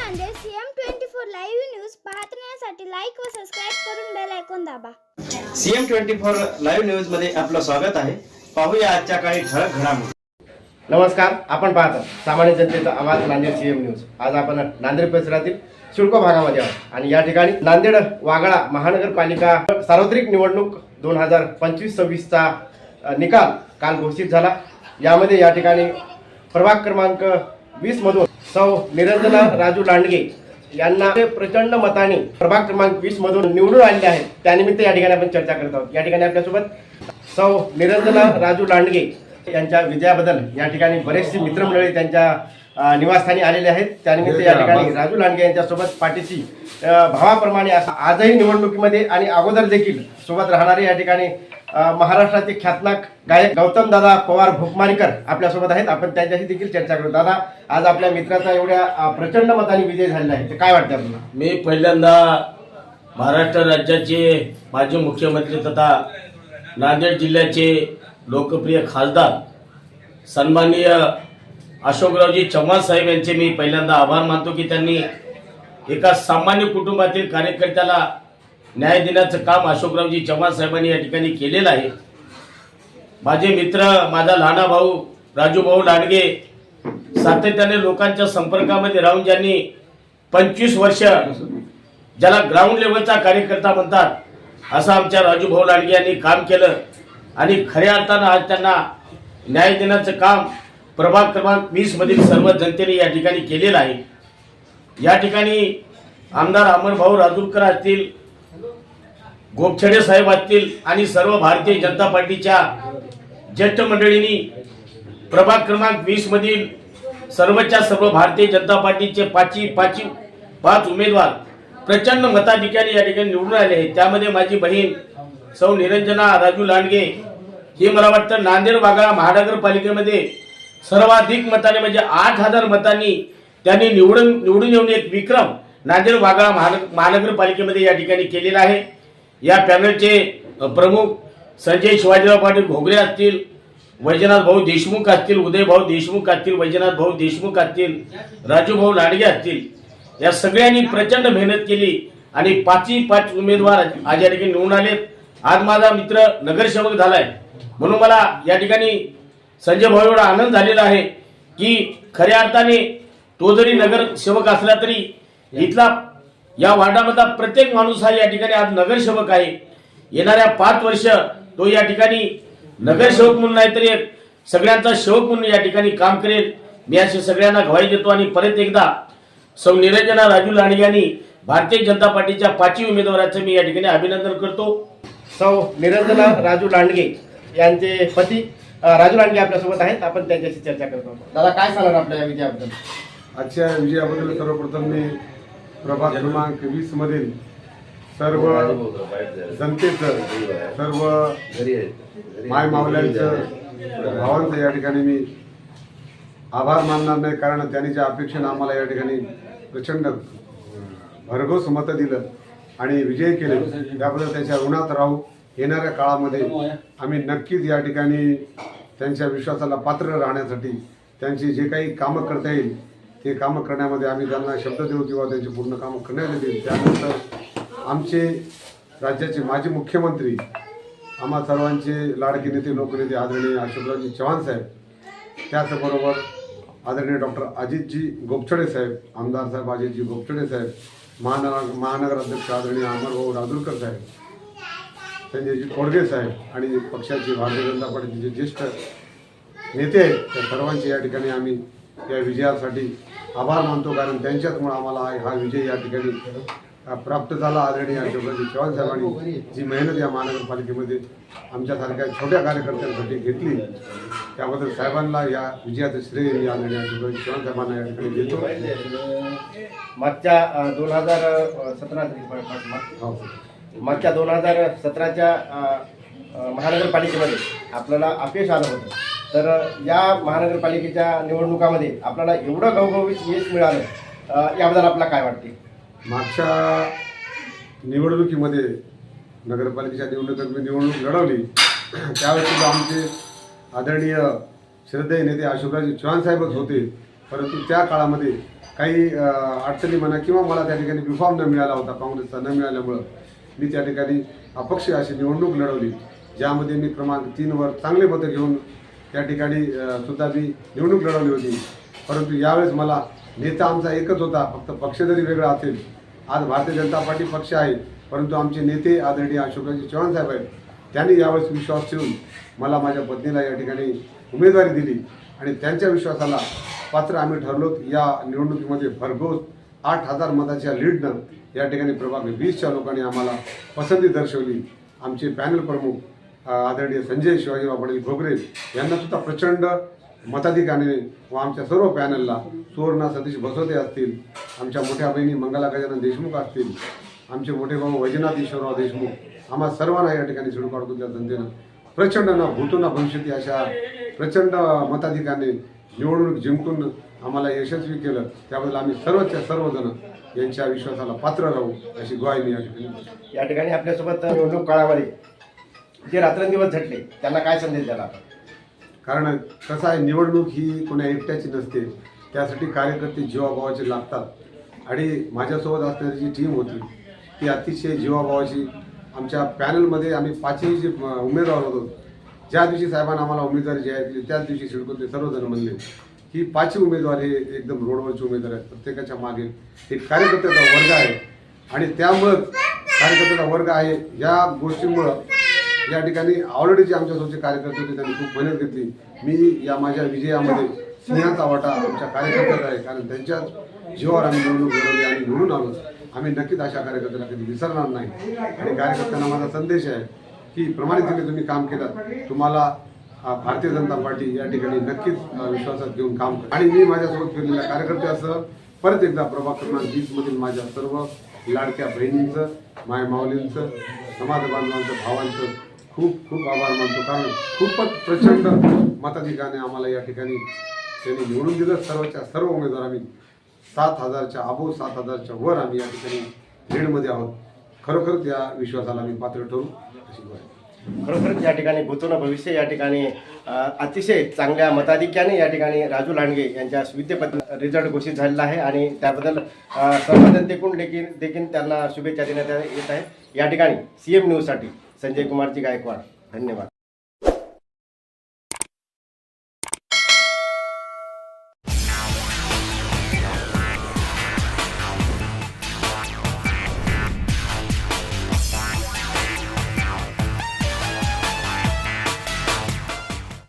Nanded CM24 live news पाहण्यासाठी like व subscribe करून बेल आयकॉन दाबा। CM24 लाईव्ह न्यूज मध्ये आपलं स्वागत आहे। पाहूया आजच्या काही ठळक घडामोडी। नमस्कार, आपण पाहता सामान्य जनतेचा आवाज नांदेड CM न्यूज। आज आपण नांदेड परिसरातील सिडको भागामध्ये आहोत आणि या ठिकाणी नांदेड वागळा महानगरपालिका सार्वत्रिक निवडणूक 2025-26 चा निकाल काल घोषित झाला। यामध्ये या ठिकाणी प्रभाग क्रमांक 20 मधून सौ निरंजना राजू लांडगे यांना प्रचंड मताने प्रभाग क्रमांक 20 मधून निवडून आलेले आहेत। त्यानिमित्त या ठिकाणी आपण चर्चा करत आहोत। या ठिकाणी आपल्यासोबत सौ निरंजना राजू लांडगे यांच्या विजयाबद्दल या ठिकाणी बरेचसे मित्रमंडळी त्यांच्या निवासस्थानी आलेले आहेत। त्यानिमित्त या ठिकाणी राजू लांडगे यांच्यासोबत पाठीशी भावाप्रमाणे आजही निवडणुकीमध्ये आणि अगोदर देखील सोबत राहणारे या ठिकाणी महाराष्ट्राचे ख्यातनाक गायक गौतम दादा पवार भोकमारीकर आपल्यासोबत आहेत। आपण त्यांच्याशी देखील चर्चा करू। दादा, आज आपल्या मित्राचा एवढ्या प्रचंड मताने विजय झालेला आहे, ते काय वाटतं आपल्याला? मी पहिल्यांदा महाराष्ट्र राज्याचे माजी मुख्यमंत्री तथा नांदेड जिल्ह्याचे लोकप्रिय खासदार सन्माननीय अशोकरावजी चव्हाण साहेब यांचे मी पहिल्यांदा आभार मानतो की त्यांनी एका सामान्य कुटुंबातील कार्यकर्त्याला न्याय देण्याचं काम अशोकरावजी चव्हाण साहेबांनी या ठिकाणी केलेलं आहे। माझे मित्र, माझा लहाना भाऊ राजू भाऊ लांडगे सातत्याने लोकांच्या संपर्कामध्ये राहून ज्यांनी 25 वर्ष ज्याला ग्राउंड लेवलचा कार्यकर्ता म्हणतात असं आमच्या राजू भाऊ लांडगे यांनी काम केलं आणि खऱ्या अर्थानं आज त्यांना न्याय देण्याचं काम प्रभाग क्रमांक 20 मधील सर्व जनतेने या ठिकाणी केलेलं आहे। या ठिकाणी आमदार अमरभाऊ राजूरकर असतील, गोपछडे साहेब असतील आणि सर्व भारतीय जनता पार्टीच्या ज्येष्ठ मंडळींनी प्रभाग क्रमांक 20 मधील सर्वच्या सर्व भारतीय जनता पार्टीचे पाच उमेदवार प्रचंड मताधिक्याने या ठिकाणी निवडून आले आहेत। त्यामध्ये माझी बहीण सौ निरंजना राजू लांडगे ही मला वाटतं नांदेड वागळा महानगरपालिकेमध्ये सर्वाधिक मताने म्हणजे 8000 मतांनी त्यांनी निवडून येऊन एक विक्रम नांदेड वागळा महानगरपालिकेमध्ये या ठिकाणी केलेला आहे। या पॅनलचे प्रमुख संजय शिवाजीराव पाटील घोगरे असतील, वैजनाथ भाऊ देशमुख असतील, उदय भाऊ देशमुख असतील, वैजनाथ भाऊ देशमुख असतील, राजू भाऊ लांडगे असतील, या सगळ्यांनी प्रचंड मेहनत केली आणि पाच उमेदवार आज या ठिकाणी निवडून आले। आज माझा मित्र नगरसेवक झालाय म्हणून मला या ठिकाणी संजय भाऊ एवढा आनंद झालेला आहे की खऱ्या अर्थाने तो जरी नगरसेवक असला तरी इथला या वार्डामधला प्रत्येक माणूस हा या ठिकाणी आज नगरसेवक आहे। येणाऱ्या 5 वर्ष तो या ठिकाणी नगरसेवक म्हणून नाही तरी सगळ्यांचा सेवक म्हणून या ठिकाणी काम करेल। मी असे सगळ्यांना ग्वाही देतो आणि परत एकदा सौ निरंजना राजू लांडगे यांनी भारतीय जनता पार्टीच्या 5 उमेदवारांचं मी या ठिकाणी अभिनंदन करतो। सौ निरंजना राजू लांडगे यांचे पती राजू लांडगे आपल्यासोबत आहेत। आपण त्यांच्याशी चर्चा करतो। दादा, काय सांगणार आपल्या विजयाबद्दल? आजच्या विजयाबद्दल सर्वप्रथम मी प्रभाग क्रमांक 20 मधील सर्व जनतेचं, सर्व माय मावल्यांचं, भावांचं या ठिकाणी मी आभार मानणार नाही, कारण त्यांनी ज्या अपेक्षेनं आम्हाला या ठिकाणी प्रचंड भरघोस मतं दिलं आणि विजय केले त्याबद्दल त्याच्या ऋणात राहू। येणाऱ्या काळामध्ये आम्ही नक्कीच या ठिकाणी त्यांच्या विश्वासाला पात्र राहण्यासाठी त्यांची जे काही कामं करता येईल ते कामं करण्यामध्ये आम्ही त्यांना शब्द देऊ किंवा त्यांची पूर्ण कामं करण्यात येतील। त्यानंतर आमचे राज्याचे माजी मुख्यमंत्री, आम्हा सर्वांचे लाडके नेते, लोकनेते आदरणीय अशोकरावजी चव्हाण साहेब, त्याचबरोबर आदरणीय डॉक्टर अजितजी गोपछडे साहेब, आमदार साहेब अजितजी गोपछडे साहेब, महानगर अध्यक्ष आदरणीय अमरभाऊ राजूरकर साहेब, संजयजी खोडगे साहेब आणि पक्षाचे भारतीय जनता पार्टीचे जे ज्येष्ठ नेते आहेत त्या सर्वांचे या ठिकाणी आम्ही या विजयासाठी आभार मानतो, कारण त्यांच्याचमुळे आम्हाला हा विजय या ठिकाणी प्राप्त झाला। आदरणीय अशोकरावजी चव्हाण साहेबांनी जी मेहनत या महानगरपालिकेमध्ये आमच्यासारख्या छोट्या कार्यकर्त्यांसाठी घेतली त्याबद्दल साहेबांना या विजयाचं श्रेय मी आदरणीय अशोकरावजी चव्हाण साहेबांना या ठिकाणी देतो। मागच्या 2017च्या महानगरपालिकेमध्ये आपल्याला अपयश आलं होतं, तर या महानगरपालिकेच्या निवडणुकामध्ये आपल्याला एवढं घवघवीत यश मिळालं, याबद्दल आपल्याला काय वाटते? मागच्या निवडणुकीमध्ये नगरपालिकेच्या निवडणुकीत मी निवडणूक लढवली त्यावेळेस आमचे आदरणीय श्रद्धेय नेते अशोकरावजी चव्हाण साहेबच होते परंतु त्या काळामध्ये काही अडचणी म्हणा किंवा मला त्या ठिकाणी बिफॉर्म न मिळाला होता, काँग्रेसचा न मिळाल्यामुळं मी त्या ठिकाणी अपक्ष अशी निवडणूक लढवली, ज्यामध्ये मी क्रमांक 3वर चांगले मतं घेऊन त्या ठिकाणी सुद्धा मी निवडणूक लढवली होती. परंतु यावेळेस मला नेता आमचा एकच होता, फक्त पक्ष जरी वेगळा असेल. आज भारतीय जनता पार्टी पक्ष आहे, परंतु आमचे नेते आदरणीय अशोकरावजी चव्हाण साहेब आहेत. त्यांनी यावेळेस विश्वास ठेवून मला माझ्या पत्नीला या ठिकाणी उमेदवारी दिली आणि त्यांच्या विश्वासाला पात्र आम्ही ठरलो. या निवडणुकीमध्ये भरघोस 8,000 मताच्या लीडनं या ठिकाणी प्रभाग 20च्या लोकांनी आम्हाला पसंती दर्शवली. आमचे पॅनल प्रमुख आदरणीय संजय शिवाजीराव पाटील घोगरे यांना सुद्धा प्रचंड मताधिकाने व आमच्या सर्व पॅनलला सुवर्णा सतीश बसवते असतील, आमच्या मोठ्या बहिणी मंगला गजानन देशमुख असतील, आमचे मोठे भाऊ वैजनाथ ईश्वरराव देशमुख, आम्हा सर्वांना या ठिकाणी सिडकोच्या जनतेनं प्रचंड न भूतो न भविष्यती अशा प्रचंड मताधिकाने निवडणूक जिंकून आम्हाला यशस्वी केलं. त्याबद्दल आम्ही सर्वच्या सर्वजण यांच्या विश्वासाला पात्र राहू अशी ग्वाही मी या ठिकाणी आपल्यासोबत निवडणूक काळामध्ये जे रात्रंदिवस झटले त्यांना काय संदेश द्याला? कारण कसं आहे, निवडणूक ही कोणा एकट्याची नसते, त्यासाठी कार्यकर्ते जीवाभावाचे लागतात आणि माझ्यासोबत असणारी जी टीम होती ती अतिशय जीवाभावाची. आमच्या पॅनलमध्ये आम्ही 5ही जे उमेदवार होतो, ज्या दिवशी साहेबांना आम्हाला उमेदवारी जाहीर केली त्याच दिवशी सिडकोतले सर्वजण म्हणले की 5ही उमेदवार हे एकदम रोडवरचे उमेदवार आहेत. प्रत्येकाच्या मागे एक कार्यकर्त्याचा वर्ग आहे आणि त्यामुळं कार्यकर्त्याचा वर्ग आहे. या गोष्टीमुळं या ठिकाणी ऑलरेडी जे आमच्यासोबतचे कार्यकर्ते होते त्यांनी खूप मेहनत घेतली. मी या माझ्या विजयामध्ये सिंहाचा वाटा आमच्या कार्यकर्त्याचा आहे, कारण त्यांच्या जीवावर आम्ही निवडणूक लढवली आणि निवडून आलो. आम्ही नक्कीच अशा कार्यकर्त्याला कधी विसरणार नाही आणि कार्यकर्त्यांना माझा संदेश आहे की प्रामाणिकपणे तुम्ही काम केलं, तुम्हाला भारतीय जनता पार्टी या ठिकाणी नक्कीच विश्वासात घेऊन काम करेल. आणि मी माझ्यासोबत फिरलेल्या कार्यकर्त्यासह परत एकदा प्रभाग क्रमांक 20मधील माझ्या सर्व लाडक्या बहिणींचं, माय माऊलींचं, समाज बांधवांचं, भावांचं खूप खूप आभार मानतो. कारण खूपच प्रचंड मताधिकाने आम्हाला या ठिकाणी त्यांनी निवडून दिलं. सर्वच्या सर्व उमेदवार आम्ही 7,000च्या अबोव 7,000च्या वर आम्ही या ठिकाणी लीडमध्ये आहोत. खरोखरच या विश्वासाला आम्ही पात्र ठरू अशी ग्वाही. खरोखरच या ठिकाणी भूतो न भविष्य या ठिकाणी अतिशय चांगल्या मताधिक्याने या ठिकाणी राजू लांडगे यांच्या विद्यपद रिझल्ट घोषित झालेला आहे आणि त्याबद्दल सर्व जनतेकडून देखील त्यांना शुभेच्छा देण्यात येत आहे. या ठिकाणी CM न्यूजसाठी संजय कुमारजी गायकवाड, धन्यवाद.